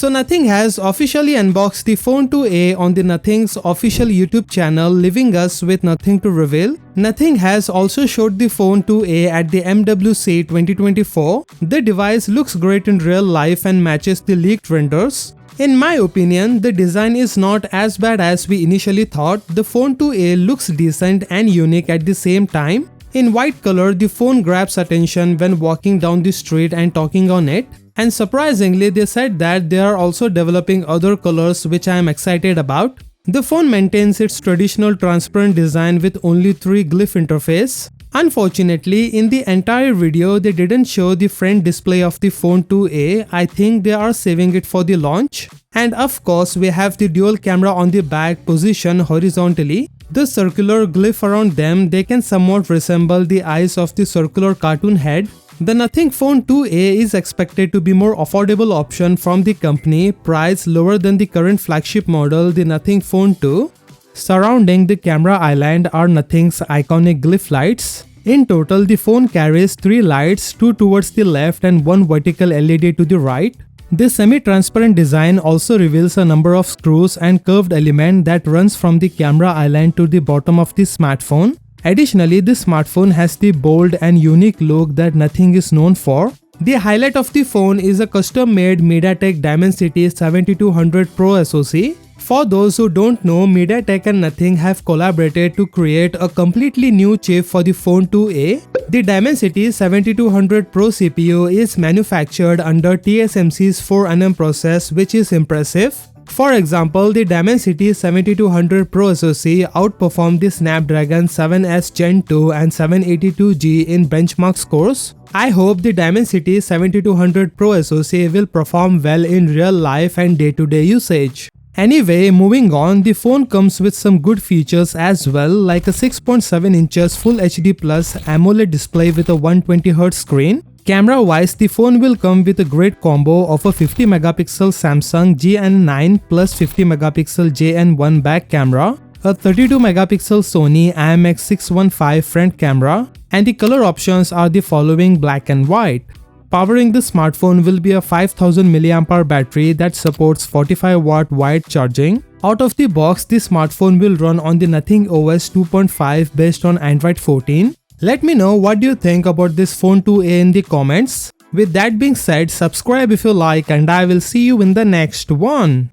So Nothing has officially unboxed the Phone 2a on the Nothing's official YouTube channel, leaving us with nothing to reveal. Nothing has also showed the Phone 2a at the MWC 2024. The device looks great in real life and matches the leaked renders. In my opinion, the design is not as bad as we initially thought. The Phone 2a looks decent and unique at the same time. In white color, the phone grabs attention when walking down the street and talking on it. And surprisingly, they said that they are also developing other colors, which I am excited about. The phone maintains its traditional transparent design with only 3 Glyph interface. Unfortunately, in the entire video, they didn't show the front display of the Phone 2a. I think they are saving it for the launch. And of course, we have the dual camera on the back positioned horizontally. The circular glyph around them, they can somewhat resemble the eyes of the circular cartoon head. The Nothing Phone 2a is expected to be more affordable option from the company, priced lower than the current flagship model, the Nothing Phone 2. Surrounding the camera island are Nothing's iconic glyph lights. In total, the phone carries 3 lights, 2 towards the left and 1 vertical LED to the right. This semi-transparent design also reveals a number of screws and curved element that runs from the camera island to the bottom of the smartphone. Additionally, this smartphone has the bold and unique look that Nothing is known for. The highlight of the phone is a custom-made MediaTek Dimensity 7200 Pro SoC. For those who don't know, MediaTek and Nothing have collaborated to create a completely new chip for the Phone 2a. The Dimensity 7200 Pro CPU is manufactured under TSMC's 4nm process, which is impressive. For example, the Dimensity 7200 Pro SoC outperformed the Snapdragon 7S Gen 2 and 782G in benchmark scores. I hope the Dimensity 7200 Pro SoC will perform well in real life and day-to-day usage. Anyway, moving on, the phone comes with some good features as well, like a 6.7 inches Full HD Plus AMOLED display with a 120Hz screen. Camera wise, the phone will come with a great combo of a 50 megapixel Samsung GN9 plus 50 megapixel JN1 back camera, a 32 megapixel Sony IMX615 front camera, and the color options are the following: black and white. Powering the smartphone will be a 5000 mAh battery that supports 45-watt wide charging. Out of the box, the smartphone will run on the Nothing OS 2.5 based on Android 14. Let me know what do you think about this Phone 2a in the comments. With that being said, subscribe if you like, and I will see you in the next one.